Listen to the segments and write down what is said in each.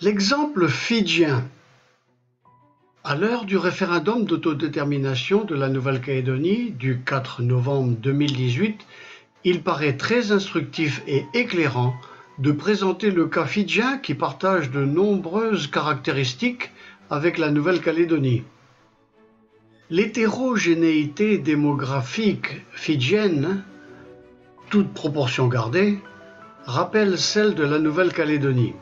L'exemple fidjien. À l'heure du référendum d'autodétermination de la Nouvelle-Calédonie du 4 novembre 2018, il paraît très instructif et éclairant de présenter le cas fidjien qui partage de nombreuses caractéristiques avec la Nouvelle-Calédonie. L'hétérogénéité démographique fidjienne, toute proportion gardée, rappelle celle de la Nouvelle-Calédonie.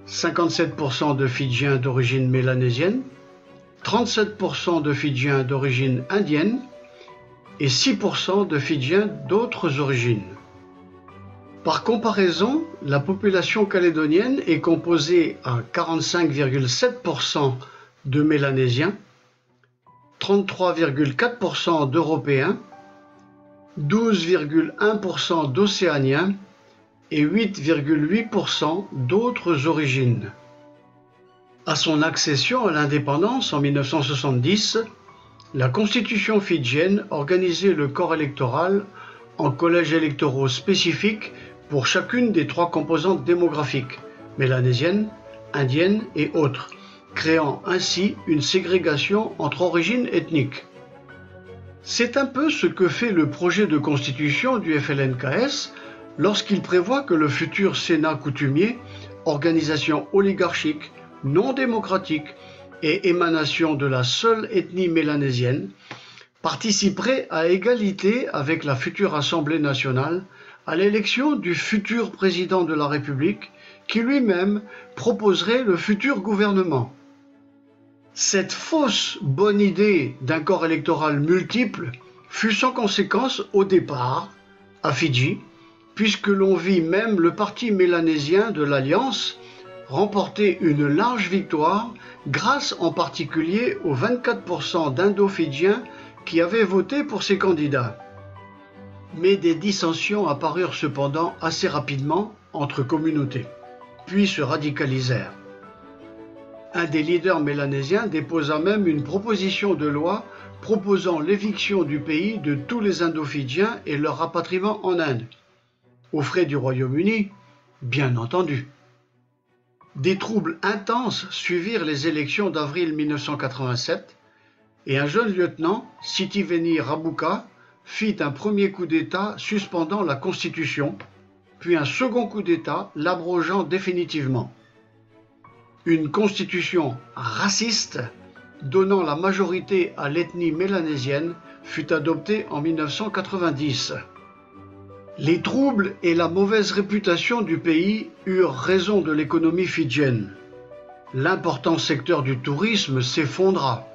57% de Fidjiens d'origine mélanésienne, 37% de Fidjiens d'origine indienne et 6% de Fidjiens d'autres origines. Par comparaison, la population calédonienne est composée à 45,7% de Mélanésiens, 33,4% d'Européens, 12,1% d'Océaniens et 8,8% d'autres origines. À son accession à l'indépendance en 1970, la Constitution fidjienne organisait le corps électoral en collèges électoraux spécifiques pour chacune des trois composantes démographiques, mélanésienne, indienne et autres, créant ainsi une ségrégation entre origines ethniques. C'est un peu ce que fait le projet de constitution du FLNKS lorsqu'il prévoit que le futur Sénat coutumier, organisation oligarchique, non démocratique et émanation de la seule ethnie mélanésienne, participerait à égalité avec la future Assemblée nationale à l'élection du futur président de la République qui lui-même proposerait le futur gouvernement. Cette fausse bonne idée d'un corps électoral multiple fut sans conséquence au départ, à Fidji, puisque l'on vit même le parti mélanésien de l'Alliance remporter une large victoire grâce en particulier aux 24% d'Indo-Fidjiens qui avaient voté pour ces candidats. Mais des dissensions apparurent cependant assez rapidement entre communautés, puis se radicalisèrent. Un des leaders mélanésiens déposa même une proposition de loi proposant l'éviction du pays de tous les Indo-Fidjiens et leur rapatriement en Inde, aux frais du Royaume-Uni, bien entendu. Des troubles intenses suivirent les élections d'avril 1987 et un jeune lieutenant, Sitiveni Rabuka, fit un premier coup d'État suspendant la Constitution, puis un second coup d'État l'abrogeant définitivement. Une constitution raciste donnant la majorité à l'ethnie mélanésienne fut adoptée en 1990. Les troubles et la mauvaise réputation du pays eurent raison de l'économie fidjienne. L'important secteur du tourisme s'effondra.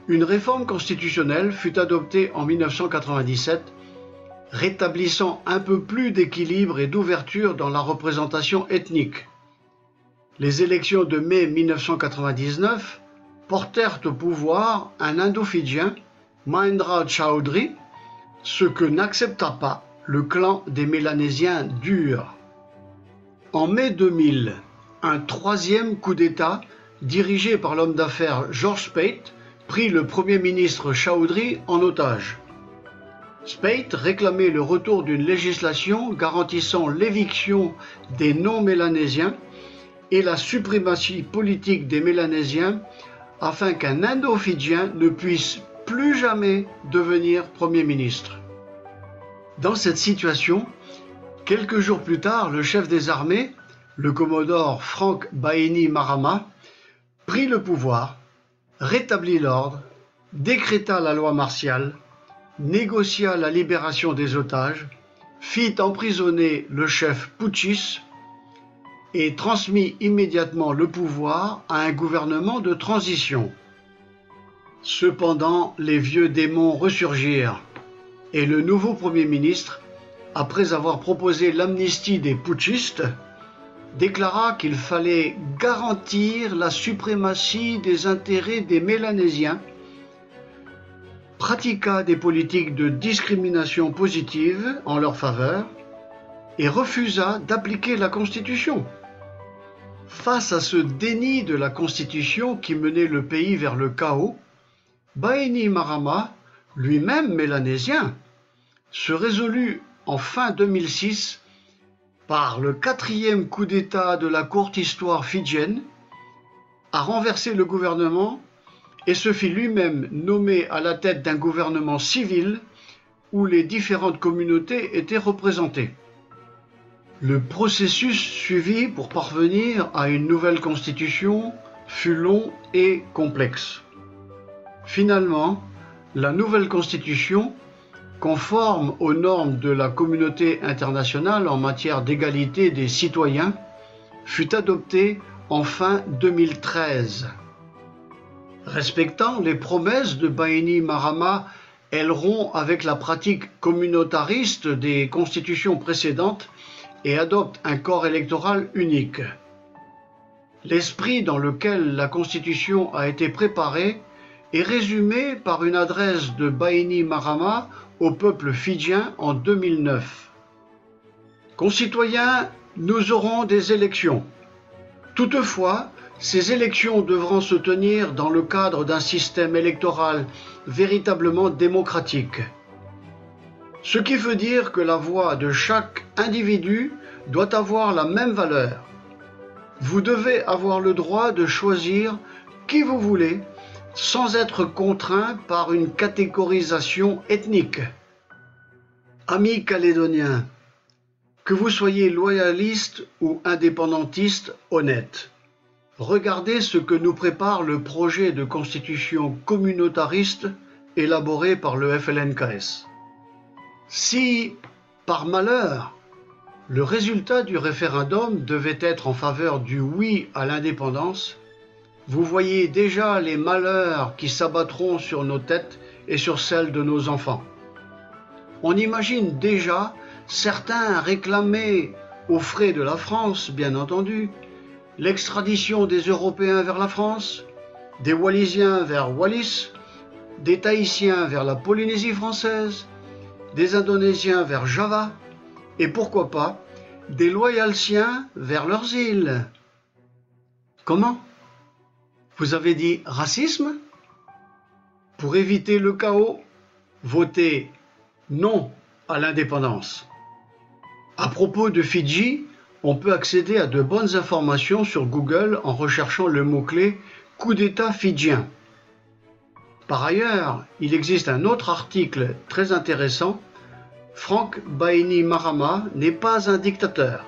Une réforme constitutionnelle fut adoptée en 1997, rétablissant un peu plus d'équilibre et d'ouverture dans la représentation ethnique. Les élections de mai 1999 portèrent au pouvoir un Indo-Fidjien, Mahendra Chaudhry, ce que n'accepta pas le clan des Mélanésiens durs. En mai 2000, un troisième coup d'État dirigé par l'homme d'affaires George Speight prit le Premier ministre Chaudhry en otage. Speight réclamait le retour d'une législation garantissant l'éviction des non-mélanésiens et la suprématie politique des Mélanésiens afin qu'un Indo-Fidjien ne puisse plus jamais devenir Premier ministre. Dans cette situation, quelques jours plus tard, le chef des armées, le commodore Frank Bainimarama, prit le pouvoir, rétablit l'ordre, décréta la loi martiale, négocia la libération des otages, fit emprisonner le chef putschiste et transmit immédiatement le pouvoir à un gouvernement de transition. Cependant, les vieux démons ressurgirent et le nouveau Premier ministre, après avoir proposé l'amnistie des putschistes, déclara qu'il fallait garantir la suprématie des intérêts des Mélanésiens, pratiqua des politiques de discrimination positive en leur faveur et refusa d'appliquer la Constitution. Face à ce déni de la Constitution qui menait le pays vers le chaos, Bainimarama, lui-même mélanésien, se résolut en fin 2006 par le 4e coup d'État de la courte histoire fidjienne, a renversé le gouvernement et se fit lui-même nommer à la tête d'un gouvernement civil où les différentes communautés étaient représentées. Le processus suivi pour parvenir à une nouvelle constitution fut long et complexe. Finalement, la nouvelle constitution, conforme aux normes de la communauté internationale en matière d'égalité des citoyens, fut adoptée en fin 2013. Respectant les promesses de Bainimarama, elle rompt avec la pratique communautariste des constitutions précédentes et adopte un corps électoral unique. L'esprit dans lequel la Constitution a été préparée est résumé par une adresse de Bainimarama au peuple fidjien en 2009. Concitoyens, nous aurons des élections. Toutefois, ces élections devront se tenir dans le cadre d'un système électoral véritablement démocratique. Ce qui veut dire que la voix de chaque individu doit avoir la même valeur. Vous devez avoir le droit de choisir qui vous voulez sans être contraint par une catégorisation ethnique. Amis calédoniens, que vous soyez loyalistes ou indépendantistes honnêtes, regardez ce que nous prépare le projet de constitution communautariste élaboré par le FLNKS. Si, par malheur, le résultat du référendum devait être en faveur du oui à l'indépendance, vous voyez déjà les malheurs qui s'abattront sur nos têtes et sur celles de nos enfants. On imagine déjà certains réclamer, aux frais de la France, bien entendu, l'extradition des Européens vers la France, des Wallisiens vers Wallis, des Tahitiens vers la Polynésie française, des Indonésiens vers Java, et pourquoi pas, des Loyaltiens vers leurs îles. Comment ? Vous avez dit racisme ? Pour éviter le chaos, votez non à l'indépendance. À propos de Fidji, on peut accéder à de bonnes informations sur Google en recherchant le mot-clé « coup d'État fidjien ». Par ailleurs, il existe un autre article très intéressant. Frank Bainimarama n'est pas un dictateur.